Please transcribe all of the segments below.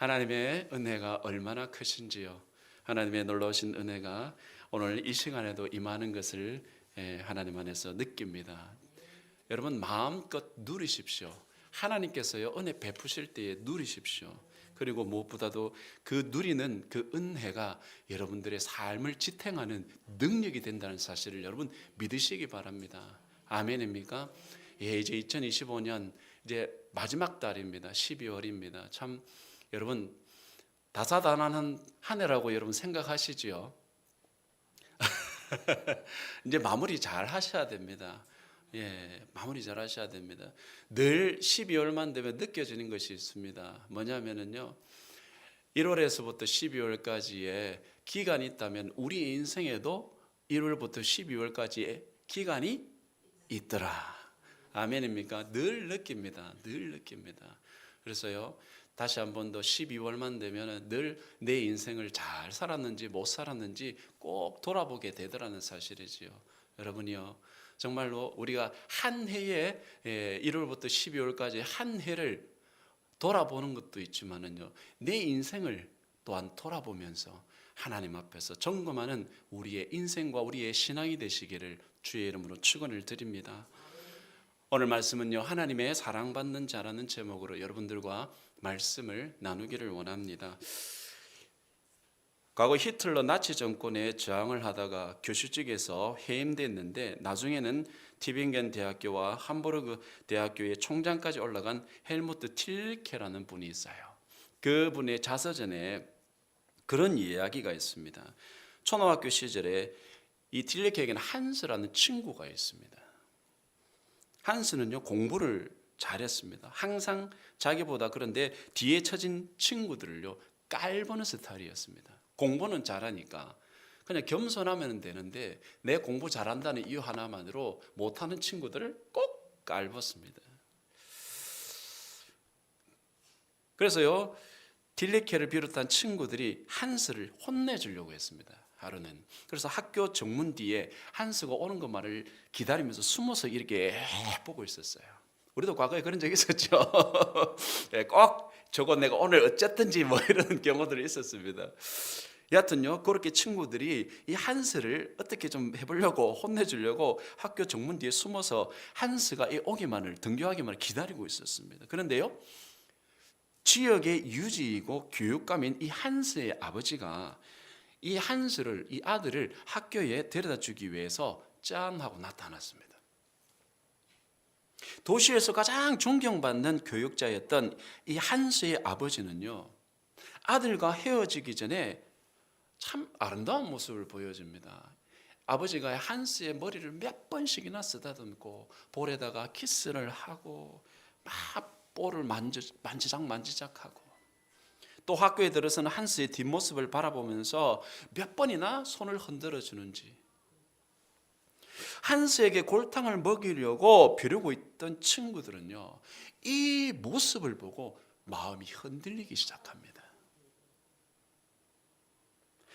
하나님의 은혜가 얼마나 크신지요. 하나님의 놀라우신 은혜가 오늘 이 시간에도 임하는 것을 하나님 안에서 느낍니다. 여러분 마음껏 누리십시오. 하나님께서요 은혜 베푸실 때에 누리십시오. 그리고 무엇보다도 그 누리는 그 은혜가 여러분들의 삶을 지탱하는 능력이 된다는 사실을 여러분 믿으시기 바랍니다. 아멘입니까? 예, 이제 2025년 이제 마지막 달입니다. 12월입니다. 참 여러분 다사다난한 한 해라고 여러분 생각하시지요? 이제 마무리 잘 하셔야 됩니다. 예, 마무리 잘 하셔야 됩니다. 늘 12월만 되면 느껴지는 것이 있습니다. 뭐냐면요, 1월에서부터 12월까지의 기간이 있다면 우리 인생에도 1월부터 12월까지의 기간이 있더라. 아멘입니까? 늘 느낍니다. 늘 느낍니다. 그래서요, 다시 한 번 더 12월만 되면 늘 내 인생을 잘 살았는지 못 살았는지 꼭 돌아보게 되더라는 사실이지요. 여러분이요, 정말로 우리가 한 해에 1월부터 12월까지 한 해를 돌아보는 것도 있지만은요, 내 인생을 또한 돌아보면서 하나님 앞에서 점검하는 우리의 인생과 우리의 신앙이 되시기를 주의 이름으로 축원을 드립니다. 오늘 말씀은요, 하나님의 사랑받는 자라는 제목으로 여러분들과 말씀을 나누기를 원합니다. 과거 히틀러 나치 정권에 저항을 하다가 교수직에서 해임됐는데 나중에는 티빙겐 대학교와 함부르크 대학교의 총장까지 올라간 헬무트 틸케라는 분이 있어요. 그분의 자서전에 그런 이야기가 있습니다. 초등학교 시절에 이 틸케에게는 한스라는 친구가 있습니다. 한스는요 공부를 잘했습니다. 항상 자기보다 그런데 뒤에 처진 친구들을요 깔보는 스타일이었습니다. 공부는 잘하니까 그냥 겸손하면 되는데 내 공부 잘한다는 이유 하나만으로 못하는 친구들을 꼭 깔봤습니다. 그래서요 딜리케를 비롯한 친구들이 한스를 혼내주려고 했습니다. 하루는. 그래서 학교 정문 뒤에 한스가 오는 것만을 기다리면서 숨어서 이렇게 보고 있었어요. 우리도 과거에 그런 적 있었죠. 꼭 저거 내가 오늘 어쨌든지 뭐 이런 경우들이 있었습니다. 여하튼요 그렇게 친구들이 이 한스를 어떻게 좀 해보려고 혼내주려고 학교 정문 뒤에 숨어서 한스가 오기만을 등교하기만을 기다리고 있었습니다. 그런데요 지역의 유지이고 교육감인 이 한스의 아버지가 이 한스를, 이 아들을 학교에 데려다 주기 위해서 짠 하고 나타났습니다. 도시에서 가장 존경받는 교육자였던 이 한스의 아버지는요 아들과 헤어지기 전에 참 아름다운 모습을 보여줍니다. 아버지가 한스의 머리를 몇 번씩이나 쓰다듬고 볼에다가 키스를 하고 막 볼을 만지작하고 또 학교에 들어서는 한스의 뒷모습을 바라보면서 몇 번이나 손을 흔들어 주는지, 한스에게 골탕을 먹이려고 벼르고 있던 친구들은요 이 모습을 보고 마음이 흔들리기 시작합니다.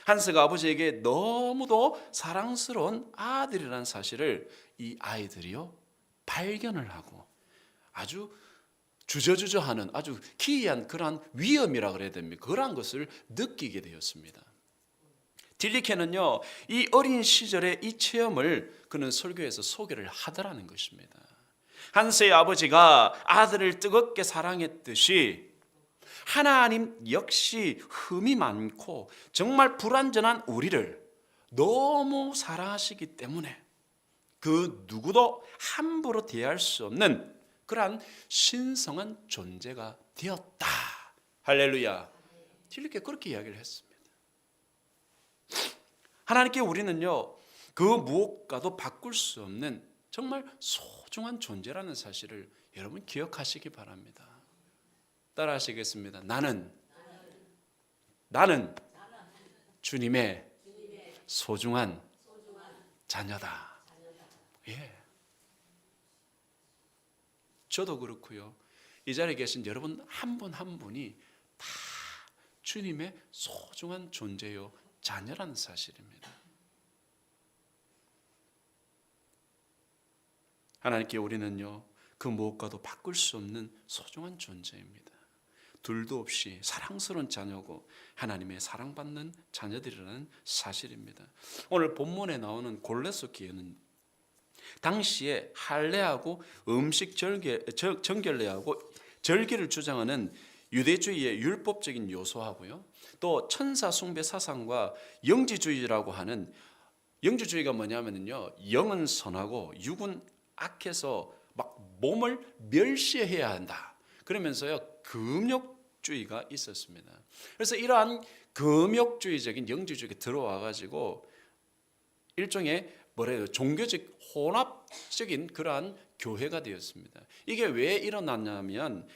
한스가 아버지에게 너무도 사랑스러운 아들이라는 사실을 이 아이들이요 발견을 하고 아주 주저주저하는 아주 기이한 그러한 위험이라 그래야 됩니까? 그러한 것을 느끼게 되었습니다. 딜리케는요 이 어린 시절의 이 체험을 그는 설교에서 소개를 하더라는 것입니다. 한스의 아버지가 아들을 뜨겁게 사랑했듯이 하나님 역시 흠이 많고 정말 불완전한 우리를 너무 사랑하시기 때문에 그 누구도 함부로 대할 수 없는 그러한 신성한 존재가 되었다. 할렐루야. 딜리케 그렇게 이야기를 했습니다. 하나님께 우리는요 그 무엇과도 바꿀 수 없는 정말 소중한 존재라는 사실을 여러분 기억하시기 바랍니다. 따라 하시겠습니다. 나는 주님의 소중한 자녀다. 예. 저도 그렇고요. 이 자리에 계신 여러분 한 분 한 분이 다 주님의 소중한 존재요 자녀라는 사실입니다. 하나님께 우리는요 그 무엇과도 바꿀 수 없는 소중한 존재입니다. 둘도 없이 사랑스러운 자녀고 하나님의 사랑받는 자녀들이라는 사실입니다. 오늘 본문에 나오는 골로새 교회는 당시에 할례하고 음식 정결례하고 절기를 주장하는 유대주의의 율법적인 요소하고요, 또 천사 숭배 사상과 영지주의라고 하는, 영지주의가 뭐냐면요, 영은 선하고 육은 악해서 막 몸을 멸시해야 한다, 그러면서요 금욕주의가 있었습니다. 그래서 이러한 금욕주의적인 영지주의가 들어와 가지고 일종의 종교적 혼합적인 그러한 교회가 되었습니다. 이게 왜 일어났냐면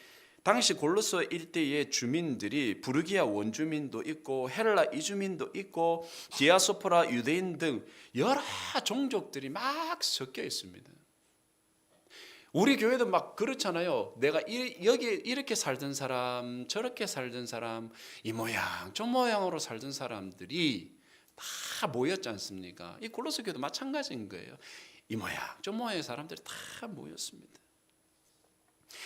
당시 골로새 일대의 주민들이 부르기아 원주민도 있고 헬라 이주민도 있고 디아스포라 유대인 등 여러 종족들이 막 섞여 있습니다. 우리 교회도 막 그렇잖아요. 내가 여기 이렇게 살던 사람, 저렇게 살던 사람, 이 모양 저 모양으로 살던 사람들이 다 모였지 않습니까? 이 골로새 교회도 마찬가지인 거예요. 이 모양 저 모양의 사람들이 다 모였습니다.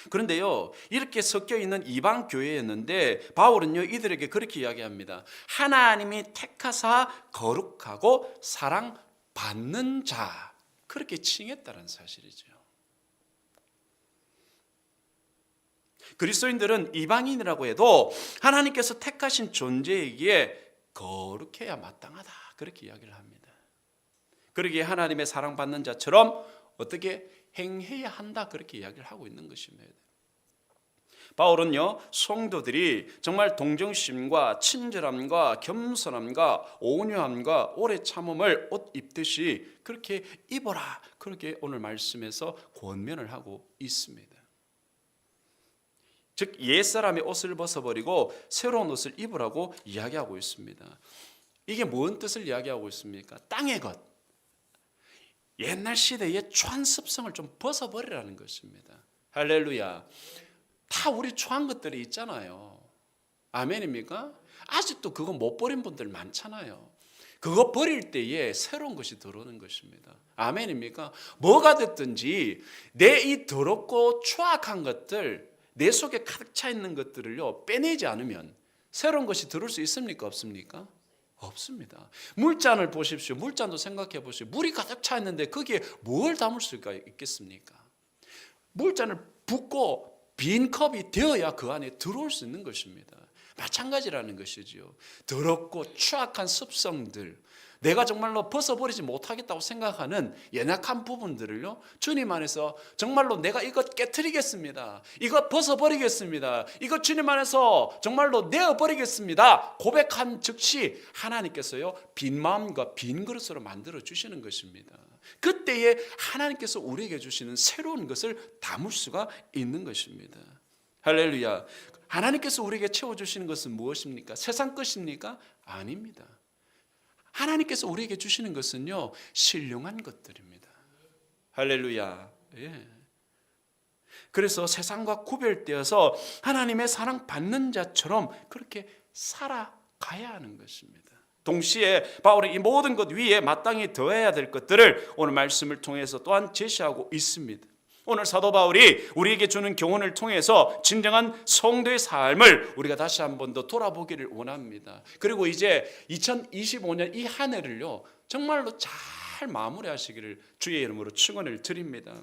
그런데요, 이렇게 섞여 있는 이방 교회였는데 바울은요 이들에게 그렇게 이야기합니다. 하나님이 택하사 거룩하고 사랑받는 자, 그렇게 칭했다는 사실이죠. 그리스도인들은 이방인이라고 해도 하나님께서 택하신 존재이기에 거룩해야 마땅하다, 그렇게 이야기를 합니다. 그러기에 하나님의 사랑받는 자처럼 어떻게 행해야 한다, 그렇게 이야기를 하고 있는 것입니다. 바울은요 성도들이 정말 동정심과 친절함과 겸손함과 온유함과 오래 참음을 옷 입듯이 그렇게 입어라, 그렇게 오늘 말씀에서 권면을 하고 있습니다. 즉 옛사람의 옷을 벗어버리고 새로운 옷을 입으라고 이야기하고 있습니다. 이게 뭔 뜻을 이야기하고 있습니까? 땅의 것, 옛날 시대의 초한습성을 좀 벗어버리라는 것입니다. 할렐루야. 다 우리 초한 것들이 있잖아요. 아멘입니까? 아직도 그거 못 버린 분들 많잖아요. 그거 버릴 때에 새로운 것이 들어오는 것입니다. 아멘입니까? 뭐가 됐든지 내 이 더럽고 추악한 것들, 내 속에 가득 차 있는 것들을요 빼내지 않으면 새로운 것이 들어올 수 있습니까? 없습니까? 없습니다. 물잔을 보십시오. 물잔도 생각해 보십시오. 물이 가득 차 있는데 거기에 뭘 담을 수가 있겠습니까? 물잔을 붓고 빈 컵이 되어야 그 안에 들어올 수 있는 것입니다. 마찬가지라는 것이지요. 더럽고 추악한 습성들, 내가 정말로 벗어버리지 못하겠다고 생각하는 연약한 부분들을요 주님 안에서 정말로 내가 이것 깨트리겠습니다, 이것 벗어버리겠습니다, 이것 주님 안에서 정말로 내어버리겠습니다 고백한 즉시 하나님께서요 빈 마음과 빈 그릇으로 만들어 주시는 것입니다. 그때에 하나님께서 우리에게 주시는 새로운 것을 담을 수가 있는 것입니다. 할렐루야. 하나님께서 우리에게 채워주시는 것은 무엇입니까? 세상 것입니까? 아닙니다. 하나님께서 우리에게 주시는 것은요 신령한 것들입니다. 할렐루야. 예. 그래서 세상과 구별되어서 하나님의 사랑받는 자처럼 그렇게 살아가야 하는 것입니다. 동시에 바울은 이 모든 것 위에 마땅히 더해야 될 것들을 오늘 말씀을 통해서 또한 제시하고 있습니다. 오늘 사도 바울이 우리에게 주는 교훈을 통해서 진정한 성도의 삶을 우리가 다시 한 번 더 돌아보기를 원합니다. 그리고 이제 2025년 이 한 해를요 정말로 잘 마무리하시기를 주의 이름으로 축원을 드립니다.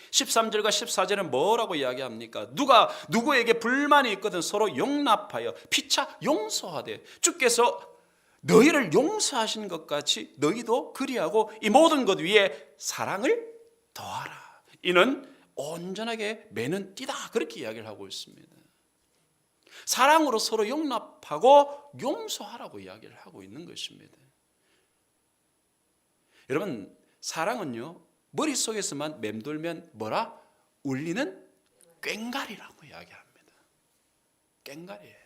13절과 14절은 뭐라고 이야기합니까? 누가 누구에게 불만이 있거든 서로 용납하여 피차 용서하되 주께서 너희를 용서하신 것 같이 너희도 그리하고 이 모든 것 위에 사랑을 더하라. 이는 온전하게 매는 띠다, 그렇게 이야기를 하고 있습니다. 사랑으로 서로 용납하고 용서하라고 이야기를 하고 있는 것입니다. 여러분 사랑은요 머릿속에서만 맴돌면 뭐라? 울리는 꽹과리라고 이야기합니다. 꽹과리예요.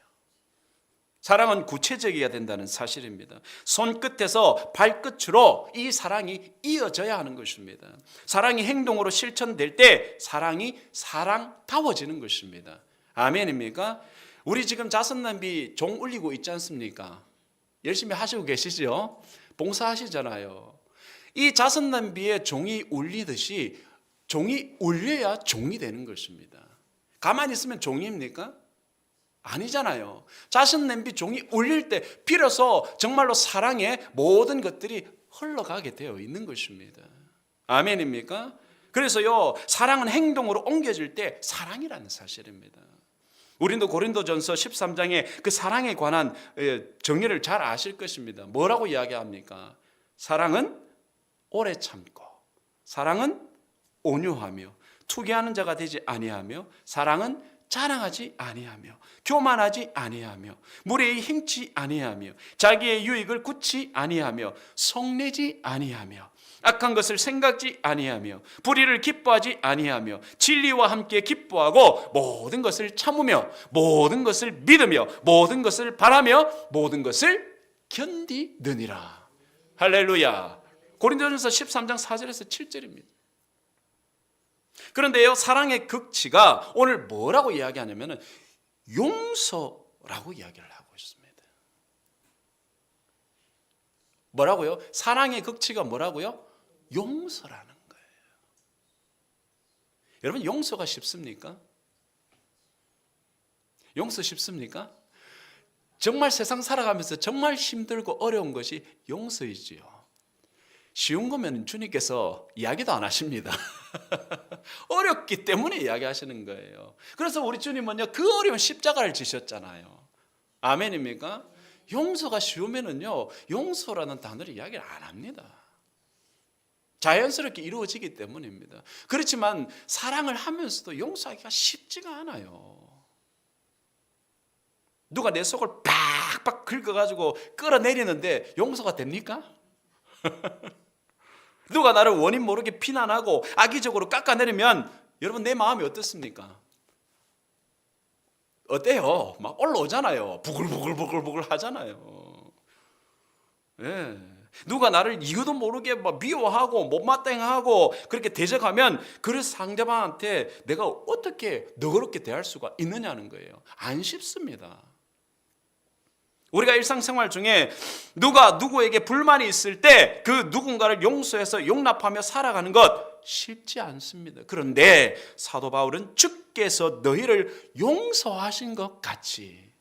사랑은 구체적이어야 된다는 사실입니다. 손끝에서 발끝으로 이 사랑이 이어져야 하는 것입니다. 사랑이 행동으로 실천될 때 사랑이 사랑다워지는 것입니다. 아멘입니까? 우리 지금 자선남비 종 울리고 있지 않습니까? 열심히 하시고 계시죠? 봉사하시잖아요. 이 자선남비의 종이 울리듯이 종이 울려야 종이 되는 것입니다. 가만히 있으면 종입니까? 아니잖아요. 자식 냄비 종이 울릴 때 비로소 정말로 사랑의 모든 것들이 흘러가게 되어 있는 것입니다. 아멘입니까? 그래서요, 사랑은 행동으로 옮겨질 때 사랑이라는 사실입니다. 우리도 고린도전서 13장에 그 사랑에 관한 정의를 잘 아실 것입니다. 뭐라고 이야기합니까? 사랑은 오래 참고, 사랑은 온유하며, 투기하는 자가 되지 아니하며, 사랑은 자랑하지 아니하며, 교만하지 아니하며, 무례히 행치 아니하며, 자기의 유익을 굳지 아니하며, 성내지 아니하며, 악한 것을 생각지 아니하며, 불의를 기뻐하지 아니하며, 진리와 함께 기뻐하고, 모든 것을 참으며, 모든 것을 믿으며, 모든 것을 바라며, 모든 것을 견디느니라. 할렐루야. 고린도전서 13장 4절에서 7절입니다. 그런데요, 사랑의 극치가 오늘 뭐라고 이야기하냐면 용서라고 이야기를 하고 있습니다. 뭐라고요? 사랑의 극치가 뭐라고요? 용서라는 거예요. 여러분, 용서가 쉽습니까? 용서 쉽습니까? 정말 세상 살아가면서 정말 힘들고 어려운 것이 용서이지요. 쉬운 거면 주님께서 이야기도 안 하십니다. 어렵기 때문에 이야기하시는 거예요. 그래서 우리 주님은요, 그 어려운 십자가를 지셨잖아요. 아멘입니까? 용서가 쉬우면은요, 용서라는 단어를 이야기를 안 합니다. 자연스럽게 이루어지기 때문입니다. 그렇지만 사랑을 하면서도 용서하기가 쉽지가 않아요. 누가 내 속을 팍팍 긁어가지고 끌어내리는데 용서가 됩니까? 누가 나를 원인 모르게 비난하고 악의적으로 깎아내리면 여러분, 내 마음이 어떻습니까? 어때요? 막 올라오잖아요. 부글부글 하잖아요. 예. 누가 나를 이유도 모르게 막 미워하고 못마땅하고 그렇게 대적하면 그 상대방한테 내가 어떻게 너그럽게 대할 수가 있느냐는 거예요. 안 쉽습니다. 우리가 일상생활 중에 누가 누구에게 불만이 있을 때 그 누군가를 용서해서 용납하며 살아가는 것 쉽지 않습니다. 그런데 사도 바울은 주께서 너희를 용서하신 것 같이,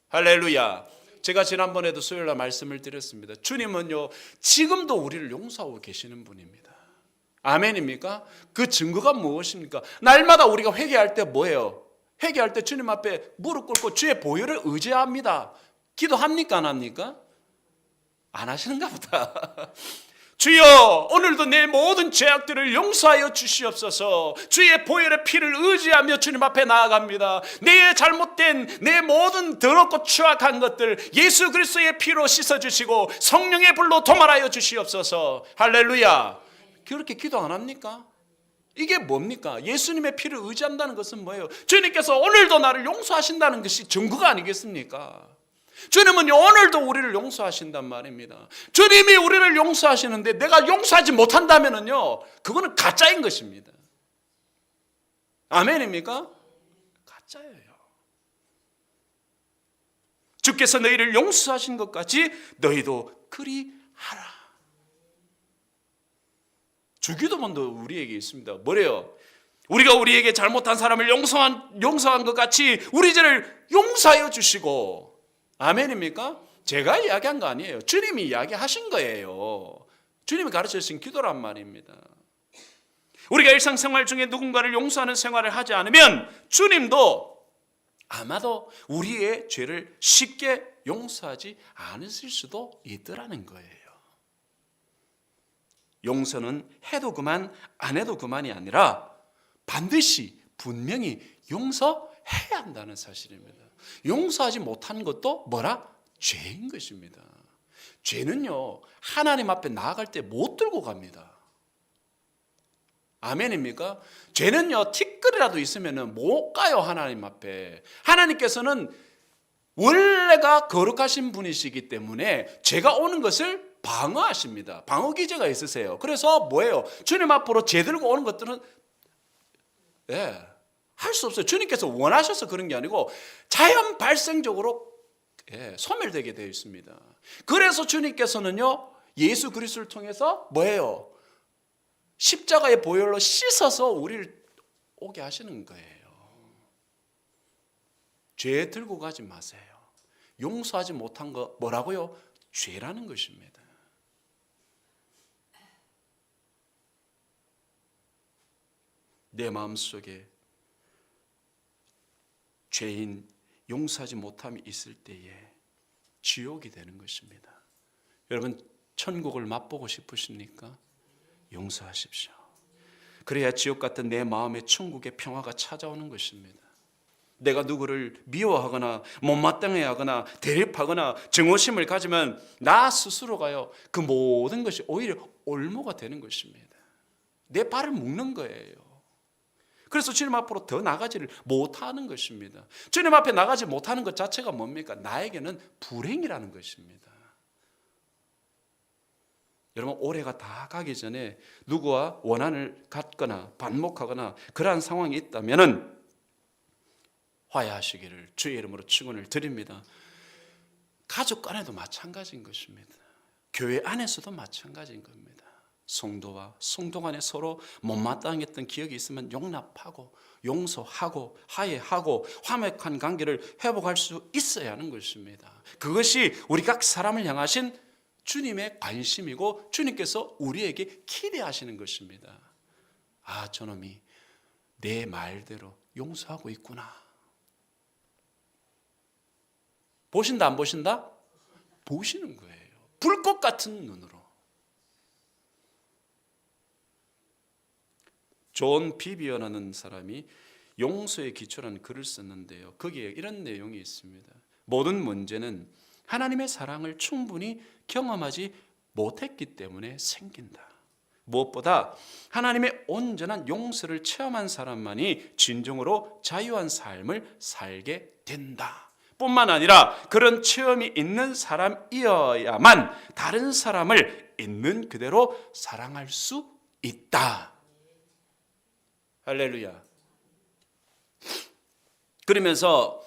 할렐루야. 제가 지난번에도 수요일날 말씀을 드렸습니다. 주님은요, 지금도 우리를 용서하고 계시는 분입니다. 아멘입니까? 그 증거가 무엇입니까? 날마다 우리가 회개할 때 뭐예요? 회개할 때 주님 앞에 무릎 꿇고 주의 보혈을 의지합니다. 기도합니까? 안 합니까? 안 하시는가 보다. 주여, 오늘도 내 모든 죄악들을 용서하여 주시옵소서. 주의 보혈의 피를 의지하며 주님 앞에 나아갑니다. 내 잘못된 내 모든 더럽고 추악한 것들 예수 그리스도의 피로 씻어주시고 성령의 불로 도말하여 주시옵소서. 할렐루야. 그렇게 기도 안 합니까? 이게 뭡니까? 예수님의 피를 의지한다는 것은 뭐예요? 주님께서 오늘도 나를 용서하신다는 것이 증거가 아니겠습니까? 주님은 오늘도 우리를 용서하신단 말입니다. 주님이 우리를 용서하시는데 내가 용서하지 못한다면요, 그거는 가짜인 것입니다. 아멘입니까? 가짜예요. 주께서 너희를 용서하신 것 같이 너희도 그리 하라. 주기도문도 우리에게 있습니다. 뭐래요? 우리가 우리에게 잘못한 사람을 용서한 것 같이 우리 죄를 용서하여 주시고. 아멘입니까? 제가 이야기한 거 아니에요. 주님이 이야기하신 거예요. 주님이 가르쳐 주신 기도란 말입니다. 우리가 일상생활 중에 누군가를 용서하는 생활을 하지 않으면 주님도 아마도 우리의 죄를 쉽게 용서하지 않으실 수도 있더라는 거예요. 용서는 해도 그만 안 해도 그만이 아니라 반드시 분명히 용서해야 한다는 사실입니다. 용서하지 못한 것도 뭐라? 죄인 것입니다. 죄는요, 하나님 앞에 나아갈 때 못 들고 갑니다. 아멘입니까? 죄는요, 티끌이라도 있으면 못 가요, 하나님 앞에. 하나님께서는 원래가 거룩하신 분이시기 때문에 죄가 오는 것을 방어하십니다. 방어 기제가 있으세요. 그래서 뭐예요? 주님 앞으로 죄 들고 오는 것들은 할 수 없어요. 주님께서 원하셔서 그런 게 아니고 자연 발생적으로 소멸되게 되어 있습니다. 그래서 주님께서는요, 예수 그리스도를 통해서 뭐예요? 십자가의 보혈로 씻어서 우리를 오게 하시는 거예요. 죄 들고 가지 마세요. 용서하지 못한 거 뭐라고요? 죄라는 것입니다. 내 마음속에 죄인 용서하지 못함이 있을 때에 지옥이 되는 것입니다. 여러분 천국을 맛보고 싶으십니까? 용서하십시오. 그래야 지옥 같은 내 마음에 천국의 평화가 찾아오는 것입니다. 내가 누구를 미워하거나 못마땅해하거나 대립하거나 증오심을 가지면 나 스스로가요 그 모든 것이 오히려 올무가 되는 것입니다. 내 발을 묶는 거예요. 그래서 주님 앞으로 더 나가지를 못하는 것입니다. 주님 앞에 나가지 못하는 것 자체가 뭡니까? 나에게는 불행이라는 것입니다. 여러분 올해가 다 가기 전에 누구와 원한을 갖거나 반목하거나 그러한 상황이 있다면 화해하시기를 주의 이름으로 축원을 드립니다. 가족 간에도 마찬가지인 것입니다. 교회 안에서도 마찬가지인 겁니다. 성도와 성도 간에 서로 못마땅했던 기억이 있으면 용납하고 용서하고 화해하고 화목한 관계를 회복할 수 있어야 하는 것입니다. 그것이 우리 각 사람을 향하신 주님의 관심이고 주님께서 우리에게 기대하시는 것입니다. 아, 저놈이 내 말대로 용서하고 있구나. 보신다 안 보신다? 보시는 거예요. 불꽃 같은 눈으로. 존 비비어라는 사람이 용서의 기초라는 글을 썼는데요. 거기에 이런 내용이 있습니다. 모든 문제는 하나님의 사랑을 충분히 경험하지 못했기 때문에 생긴다. 무엇보다 하나님의 온전한 용서를 체험한 사람만이 진정으로 자유한 삶을 살게 된다. 뿐만 아니라 그런 체험이 있는 사람이어야만 다른 사람을 있는 그대로 사랑할 수 있다. 할렐루야. 그러면서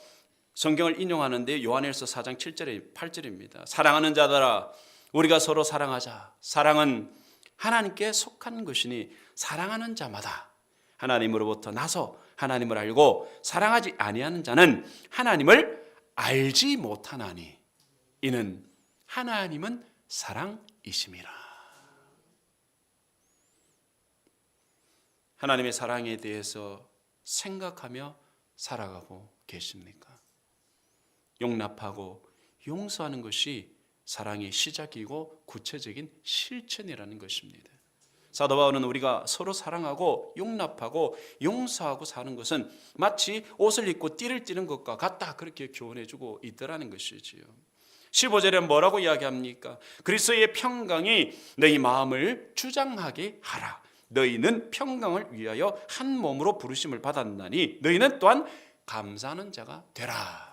성경을 인용하는데 요한일서 4장 7절에 8절입니다. 사랑하는 자들아 우리가 서로 사랑하자. 사랑은 하나님께 속한 것이니 사랑하는 자마다 하나님으로부터 나서 하나님을 알고 사랑하지 아니하는 자는 하나님을 알지 못하나니 이는 하나님은 사랑이심이라. 하나님의 사랑에 대해서 생각하며 살아가고 계십니까? 용납하고 용서하는 것이 사랑의 시작이고 구체적인 실천이라는 것입니다. 사도 바울은 우리가 서로 사랑하고 용납하고 용서하고 사는 것은 마치 옷을 입고 띠를 띠는 것과 같다 그렇게 교훈해주고 있더라는 것이지요. 15절에 뭐라고 이야기합니까? 그리스도의 평강이 너희 마음을 주장하게 하라. 너희는 평강을 위하여 한 몸으로 부르심을 받았나니 너희는 또한 감사하는 자가 되라.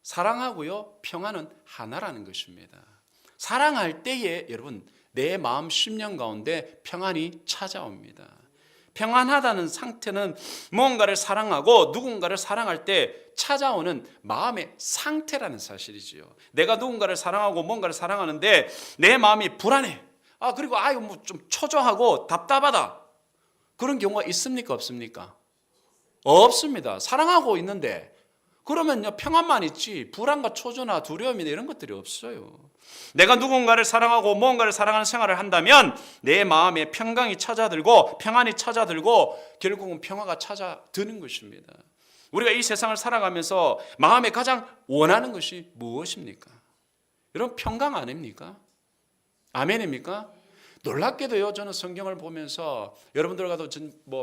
사랑하고요 평안은 하나라는 것입니다. 사랑할 때에 여러분 내 마음 심령 가운데 평안이 찾아옵니다. 평안하다는 상태는 무언가를 사랑하고 누군가를 사랑할 때 찾아오는 마음의 상태라는 사실이지요. 내가 누군가를 사랑하고 뭔가를 사랑하는데 내 마음이 불안해. 그리고 뭐 좀 초조하고 답답하다. 그런 경우가 있습니까? 없습니까? 없습니다. 사랑하고 있는데 그러면요 평안만 있지 불안과 초조나 두려움이나 이런 것들이 없어요. 내가 누군가를 사랑하고 무언가를 사랑하는 생활을 한다면 내 마음에 평강이 찾아들고 평안이 찾아들고 결국은 평화가 찾아드는 것입니다. 우리가 이 세상을 살아가면서 마음에 가장 원하는 것이 무엇입니까? 여러분 평강 아닙니까? 아멘입니까? 놀랍게도요 저는 성경을 보면서 여러분들과도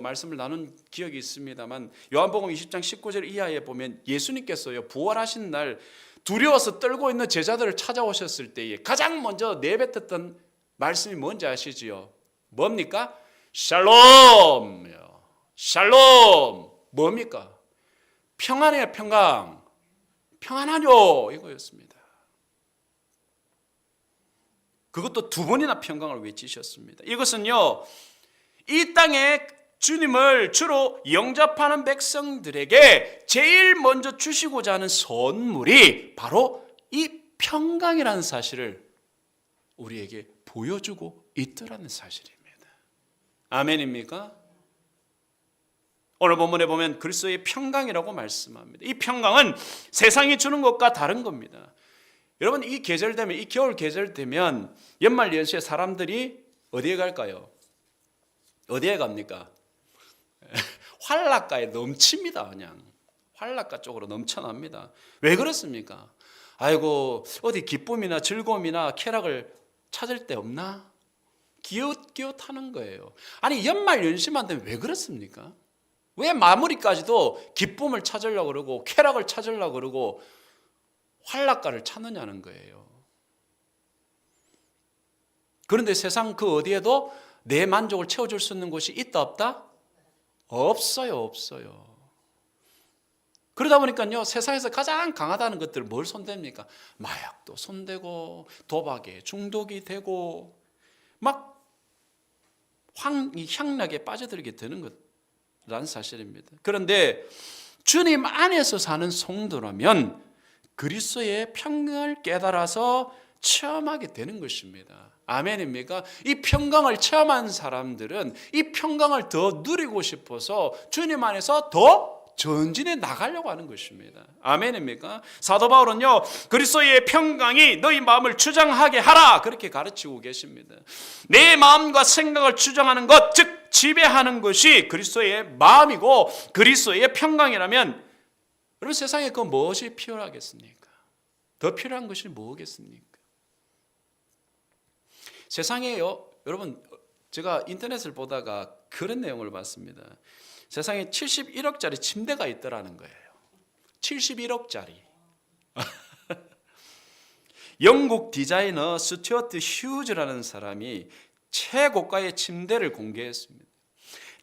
말씀을 나눈 기억이 있습니다만 요한복음 20장 19절 이하에 보면 예수님께서요 부활하신 날 두려워서 떨고 있는 제자들을 찾아오셨을 때에 가장 먼저 내뱉었던 말씀이 뭔지 아시지요? 뭡니까? 샬롬. 샬롬. 뭡니까? 평안이에요. 평강. 평안하뇨 이거였습니다. 그것도 두 번이나 평강을 외치셨습니다. 이것은요 이 땅에 주님을 주로 영접하는 백성들에게 제일 먼저 주시고자 하는 선물이 바로 이 평강이라는 사실을 우리에게 보여주고 있더라는 사실입니다. 아멘입니까? 오늘 본문에 보면 그리스도의 평강이라고 말씀합니다. 이 평강은 세상이 주는 것과 다른 겁니다. 여러분, 이 계절 되면, 이 겨울 계절 되면 연말 연시에 사람들이 어디에 갈까요? 어디에 갑니까? 활락가에 넘칩니다. 그냥 활락가 쪽으로 넘쳐납니다. 왜 그렇습니까? 아이고, 어디 기쁨이나 즐거움이나 쾌락을 찾을 데 없나? 기웃기웃하는 거예요. 아니, 연말 연시만 되면 왜 그렇습니까? 왜 마무리까지도 기쁨을 찾으려고 그러고 쾌락을 찾으려고 그러고 활락가를 찾느냐는 거예요. 그런데 세상 그 어디에도 내 만족을 채워줄 수 있는 곳이 있다 없다? 없어요. 그러다 보니까요, 세상에서 가장 강하다는 것들 뭘 손댑니까? 마약도 손대고 도박에 중독이 되고 막 향락에 빠져들게 되는 것이라는 사실입니다. 그런데 주님 안에서 사는 성도라면 그리스도의 평강을 깨달아서 체험하게 되는 것입니다. 아멘입니까? 이 평강을 체험한 사람들은 이 평강을 더 누리고 싶어서 주님 안에서 더 전진해 나가려고 하는 것입니다. 아멘입니까? 사도 바울은요, 그리스도의 평강이 너희 마음을 주장하게 하라, 그렇게 가르치고 계십니다. 내 마음과 생각을 주장하는 것, 즉 지배하는 것이 그리스도의 마음이고 그리스도의 평강이라면 여러분, 세상에 그 무엇이 필요하겠습니까? 더 필요한 것이 뭐겠습니까? 세상에요, 여러분, 제가 인터넷을 보다가 그런 내용을 봤습니다. 세상에 71억짜리 침대가 있더라는 거예요. 71억짜리. 영국 디자이너 스튜어트 휴즈라는 사람이 최고가의 침대를 공개했습니다.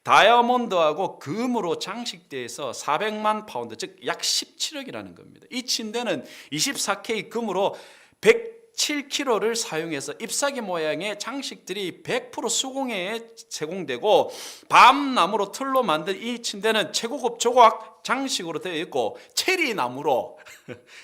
다이아몬드하고 금으로 장식돼서 400만 파운드, 즉 약 17억이라는 겁니다. 이 침대는 24K 금으로 107kg를 사용해서 잎사귀 모양의 장식들이 100% 수공예에 제공되고 밤나무로 틀로 만든 이 침대는 최고급 조각 장식으로 되어 있고 체리 나무로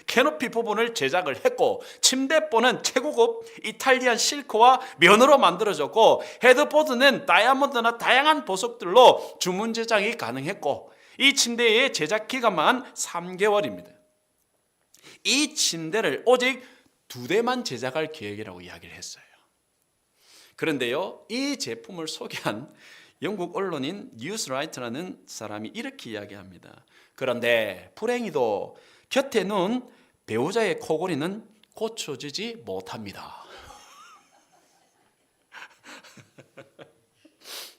캐노피 부분을 제작을 했고 침대보는 최고급 이탈리안 실크와 면으로 만들어졌고 헤드보드는 다이아몬드나 다양한 보석들로 주문 제작이 가능했고 이 침대의 제작 기간만 3개월입니다. 이 침대를 오직 2대만 제작할 계획이라고 이야기를 했어요. 그런데요, 이 제품을 소개한 영국 언론인 뉴스라이트라는 사람이 이렇게 이야기합니다. 그런데 불행히도 곁에 누운 배우자의 코골이는 고쳐지지 못합니다.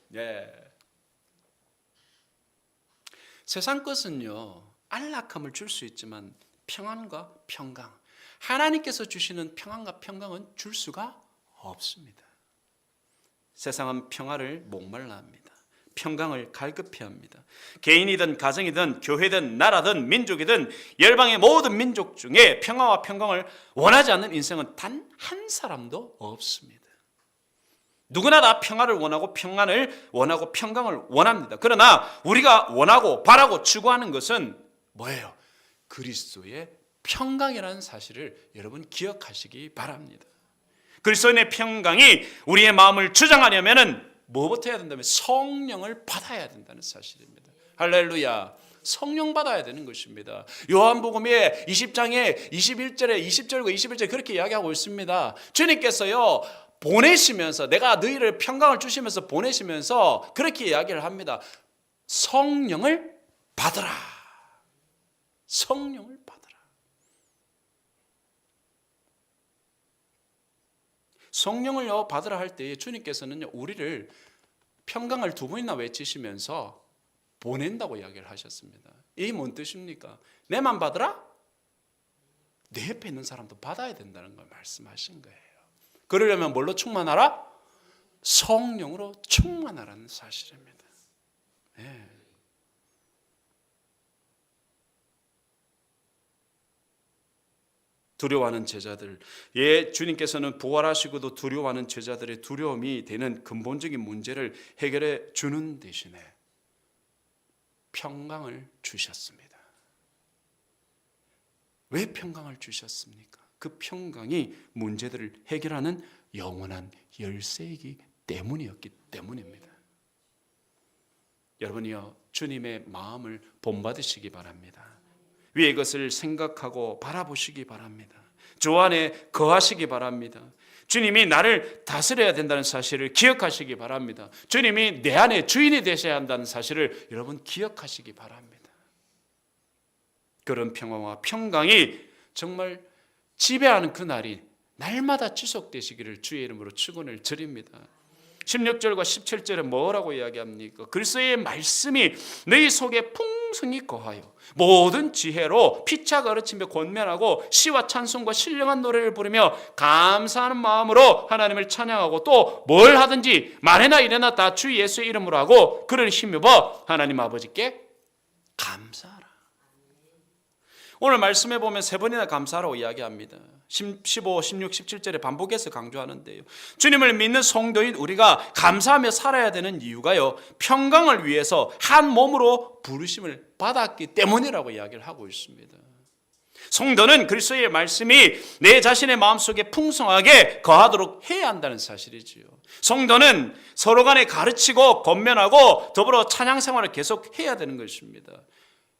네. 세상 것은요, 안락함을 줄 수 있지만 평안과 평강, 하나님께서 주시는 평안과 평강은 줄 수가 없습니다. 세상은 평화를 목말라 합니다. 평강을 갈급해 합니다. 개인이든 가정이든 교회든 나라든 민족이든 열방의 모든 민족 중에 평화와 평강을 원하지 않는 인생은 단 한 사람도 없습니다. 누구나 다 평화를 원하고 평안을 원하고 평강을 원합니다. 그러나 우리가 원하고 바라고 추구하는 것은 뭐예요? 그리스도의 평강이라는 사실을 여러분 기억하시기 바랍니다. 그리스도의 평강이 우리의 마음을 주장하려면 뭐부터 해야 된다면 성령을 받아야 된다는 사실입니다. 할렐루야. 성령 받아야 되는 것입니다. 요한복음의 20장에 21절에 20절과 21절에 그렇게 이야기하고 있습니다. 주님께서요 보내시면서 내가 너희를 평강을 주시면서 보내시면서 그렇게 이야기를 합니다. 성령을 받으라. 성령을 받으라. 성령을요 받으라 할 때 주님께서는 우리를 평강을 2번이나 외치시면서 보낸다고 이야기를 하셨습니다. 이게 뭔 뜻입니까? 내만 받으라? 내 옆에 있는 사람도 받아야 된다는 걸 말씀하신 거예요. 그러려면 뭘로 충만하라? 성령으로 충만하라는 사실입니다. 네. 두려워하는 제자들, 주님께서는 부활하시고도 두려워하는 제자들의 두려움이 되는 근본적인 문제를 해결해 주는 대신에 평강을 주셨습니다. 왜 평강을 주셨습니까? 그 평강이 문제들을 해결하는 영원한 열쇠이기 때문이었기 때문입니다. 여러분이요 주님의 마음을 본받으시기 바랍니다. 위의 것을 생각하고 바라보시기 바랍니다. 주 안에 거하시기 바랍니다. 주님이 나를 다스려야 된다는 사실을 기억하시기 바랍니다. 주님이 내 안에 주인이 되셔야 한다는 사실을 여러분 기억하시기 바랍니다. 그런 평화와 평강이 정말 지배하는 그날이 날마다 지속되시기를 주의 이름으로 축원을 드립니다. 16절과 17절에 뭐라고 이야기합니까? 그리스도의 말씀이 너희 속에 풍성히 거하여 모든 지혜로 피차 가르치며 권면하고 시와 찬송과 신령한 노래를 부르며 감사하는 마음으로 하나님을 찬양하고 또 뭘 하든지 말해나 이래나 다 주 예수의 이름으로 하고 그를 힘입어 하나님 아버지께 감사하라. 오늘 말씀해 보면 세 번이나 감사하라고 이야기합니다. 15, 16, 17절에 반복해서 강조하는데요. 주님을 믿는 성도인 우리가 감사하며 살아야 되는 이유가요. 평강을 위해서 한 몸으로 부르심을 받았기 때문이라고 이야기를 하고 있습니다. 성도는 그리스도의 말씀이 내 자신의 마음속에 풍성하게 거하도록 해야 한다는 사실이지요. 성도는 서로 간에 가르치고 권면하고 더불어 찬양 생활을 계속 해야 되는 것입니다.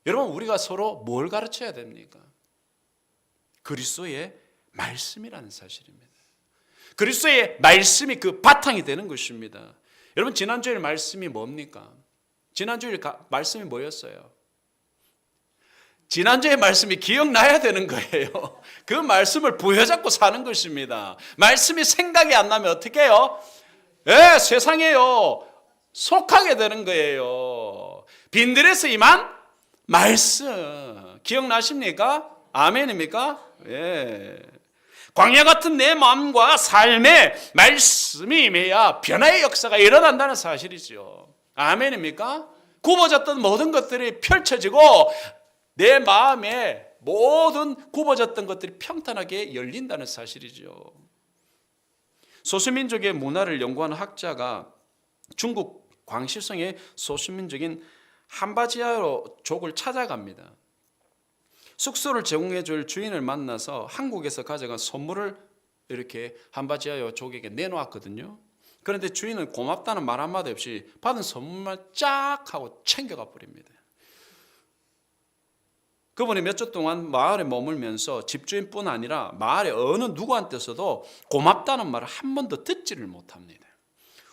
여러분 우리가 서로 뭘 가르쳐야 됩니까? 그리스도의 말씀이라는 사실입니다. 그리스도의 말씀이 그 바탕이 되는 것입니다. 여러분 지난주일 말씀이 뭡니까? 지난주일 말씀이 뭐였어요? 지난주의 말씀이 기억나야 되는 거예요. 그 말씀을 부여잡고 사는 것입니다. 말씀이 생각이 안 나면 어떻게 해요? 세상에요 속하게 되는 거예요. 빈들에서 임한 말씀 기억나십니까? 아멘입니까? 예. 광야 같은 내 마음과 삶에 말씀이 임해야 변화의 역사가 일어난다는 사실이죠. 아멘입니까? 굽어졌던 모든 것들이 펼쳐지고 내 마음에 모든 굽어졌던 것들이 평탄하게 열린다는 사실이죠. 소수민족의 문화를 연구하는 학자가 중국 광시성의 소수민족인 한바지아족을 찾아갑니다. 숙소를 제공해 줄 주인을 만나서 한국에서 가져간 선물을 이렇게 한바지아족에게 내놓았거든요. 그런데 주인은 고맙다는 말 한마디 없이 받은 선물만 쫙 하고 챙겨가 버립니다. 그분이 몇 주 동안 마을에 머물면서 집주인뿐 아니라 마을의 어느 누구한테서도 고맙다는 말을 한 번도 듣지를 못합니다.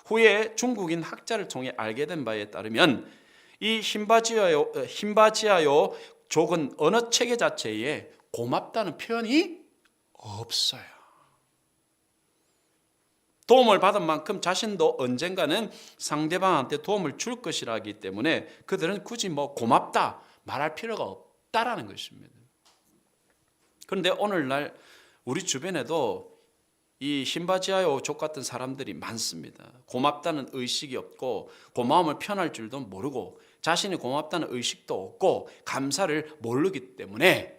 후에 중국인 학자를 통해 알게 된 바에 따르면 이 힌바지아요 족은 언어 체계 자체에 고맙다는 표현이 없어요. 도움을 받은 만큼 자신도 언젠가는 상대방한테 도움을 줄 것이라기 때문에 그들은 굳이 고맙다 말할 필요가 없다라는 것입니다. 그런데 오늘날 우리 주변에도 이 힌바지아요 족 같은 사람들이 많습니다. 고맙다는 의식이 없고 고마움을 표현할 줄도 모르고 자신이 고맙다는 의식도 없고 감사를 모르기 때문에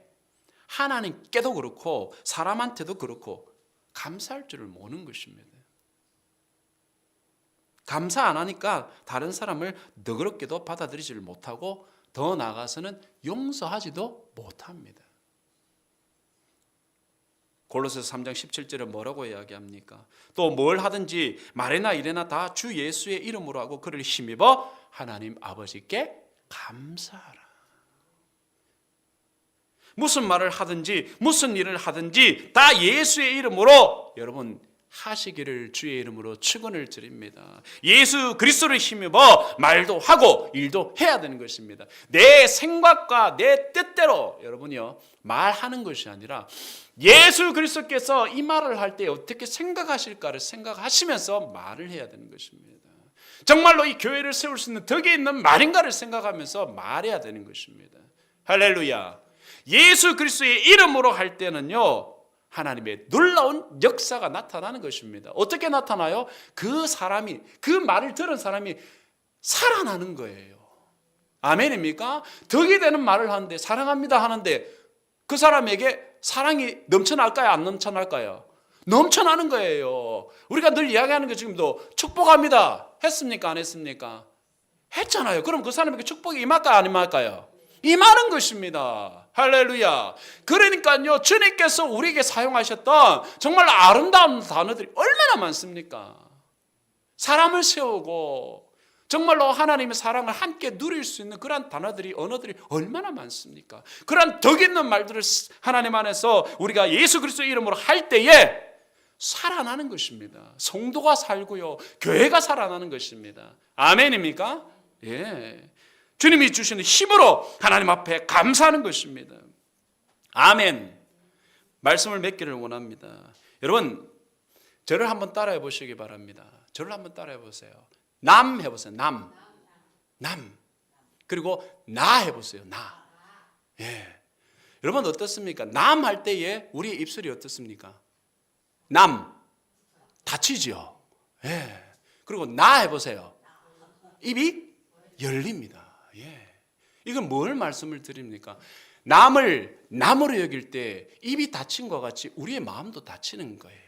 하나님께도 그렇고 사람한테도 그렇고 감사할 줄을 모르는 것입니다. 감사 안 하니까 다른 사람을 너그럽게도 받아들이지를 못하고 더 나아가서는 용서하지도 못합니다. 골로새서 3장 17절에 뭐라고 이야기합니까? 또 뭘 하든지 말이나 이래나 다 주 예수의 이름으로 하고 그를 힘입어 하나님 아버지께 감사하라. 무슨 말을 하든지 무슨 일을 하든지 다 예수의 이름으로 여러분 하시기를 주의 이름으로 축원을 드립니다. 예수 그리스도를 힘입어 말도 하고 일도 해야 되는 것입니다. 내 생각과 내 뜻대로 여러분이요 말하는 것이 아니라 예수 그리스도께서 이 말을 할 때 어떻게 생각하실까를 생각하시면서 말을 해야 되는 것입니다. 정말로 이 교회를 세울 수 있는 덕이 있는 말인가를 생각하면서 말해야 되는 것입니다. 할렐루야. 예수 그리스도의 이름으로 할 때는요 하나님의 놀라운 역사가 나타나는 것입니다. 어떻게 나타나요? 그 사람이 그 말을 들은 사람이 살아나는 거예요. 아멘입니까? 덕이 되는 말을 하는데 사랑합니다 하는데 그 사람에게 사랑이 넘쳐날까요? 안 넘쳐날까요? 넘쳐나는 거예요. 우리가 늘 이야기하는 게 지금도 축복합니다 했습니까? 안 했습니까? 했잖아요. 그럼 그 사람에게 축복이 임할까요? 안 임할까요? 임하는 것입니다. 할렐루야. 그러니까요 주님께서 우리에게 사용하셨던 정말 아름다운 단어들이 얼마나 많습니까? 사람을 세우고 정말로 하나님의 사랑을 함께 누릴 수 있는 그런 단어들이, 언어들이 얼마나 많습니까? 그런 덕 있는 말들을 하나님 안에서 우리가 예수 그리스도의 이름으로 할 때에 살아나는 것입니다. 성도가 살고요, 교회가 살아나는 것입니다. 아멘입니까? 예. 주님이 주시는 힘으로 하나님 앞에 감사하는 것입니다. 아멘. 말씀을 맺기를 원합니다. 여러분, 저를 한번 따라해 보시기 바랍니다. 저를 한번 따라해 보세요. 남 해보세요. 남. 그리고 나 해보세요. 나. 예. 여러분 어떻습니까? 남 할 때에 우리의 입술이 어떻습니까? 남. 닫히죠. 예. 그리고 나 해보세요. 입이 열립니다. 예. 이건 뭘 말씀을 드립니까? 남을 남으로 여길 때 입이 닫힌 것 같이 우리의 마음도 닫히는 거예요.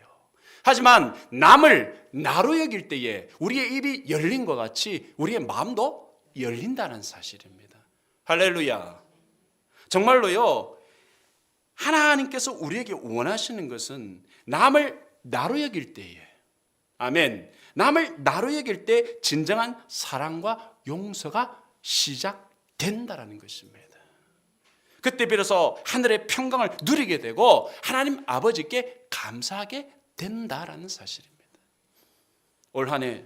하지만 남을 나로 여길 때에 우리의 입이 열린 것 같이 우리의 마음도 열린다는 사실입니다. 할렐루야. 정말로요, 하나님께서 우리에게 원하시는 것은 남을 나로 여길 때에, 아멘, 남을 나로 여길 때 진정한 사랑과 용서가 시작된다라는 것입니다. 그때 비로소 하늘의 평강을 누리게 되고 하나님 아버지께 감사하게 된다라는 사실입니다. 올 한 해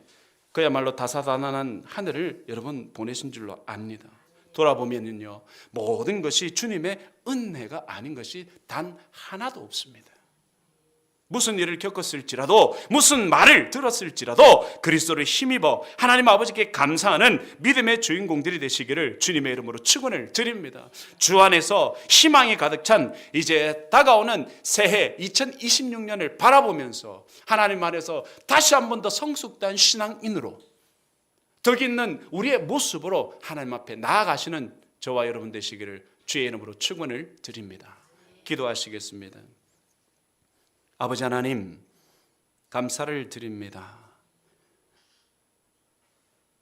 그야말로 다사다난한 한 해를 여러분 보내신 줄로 압니다. 돌아보면요, 모든 것이 주님의 은혜가 아닌 것이 단 하나도 없습니다. 무슨 일을 겪었을지라도, 무슨 말을 들었을지라도 그리스도를 힘입어 하나님 아버지께 감사하는 믿음의 주인공들이 되시기를 주님의 이름으로 축원을 드립니다. 주 안에서 희망이 가득 찬 이제 다가오는 새해 2026년을 바라보면서 하나님 안에서 다시 한 번 더 성숙된 신앙인으로 덕 있는 우리의 모습으로 하나님 앞에 나아가시는 저와 여러분 되시기를 주의 이름으로 축원을 드립니다. 기도하시겠습니다. 아버지 하나님, 감사를 드립니다.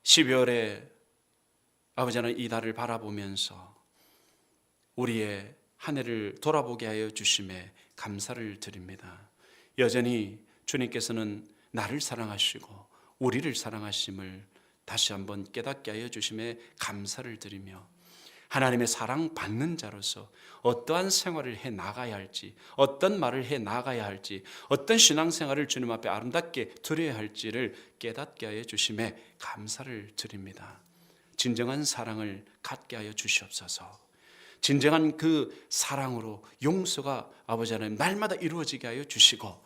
12월에 아버지 하나님 이 달을 바라보면서 우리의 한 해를 돌아보게 하여 주심에 감사를 드립니다. 여전히 주님께서는 나를 사랑하시고 우리를 사랑하심을 다시 한번 깨닫게 하여 주심에 감사를 드리며 하나님의 사랑받는 자로서 어떠한 생활을 해 나가야 할지, 어떤 말을 해 나가야 할지, 어떤 신앙생활을 주님 앞에 아름답게 드려야 할지를 깨닫게 하여 주심에 감사를 드립니다. 진정한 사랑을 갖게 하여 주시옵소서. 진정한 그 사랑으로 용서가 아버지 하나님 날마다 이루어지게 하여 주시고,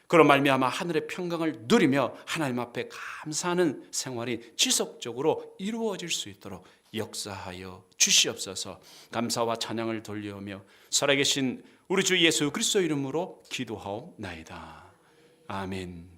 그런 말미암아 하늘의 평강을 누리며 하나님 앞에 감사하는 생활이 지속적으로 이루어질 수 있도록 역사하여 주시옵소서. 감사와 찬양을 돌려오며 살아계신 우리 주 예수 그리스도 이름으로 기도하옵나이다. 아멘.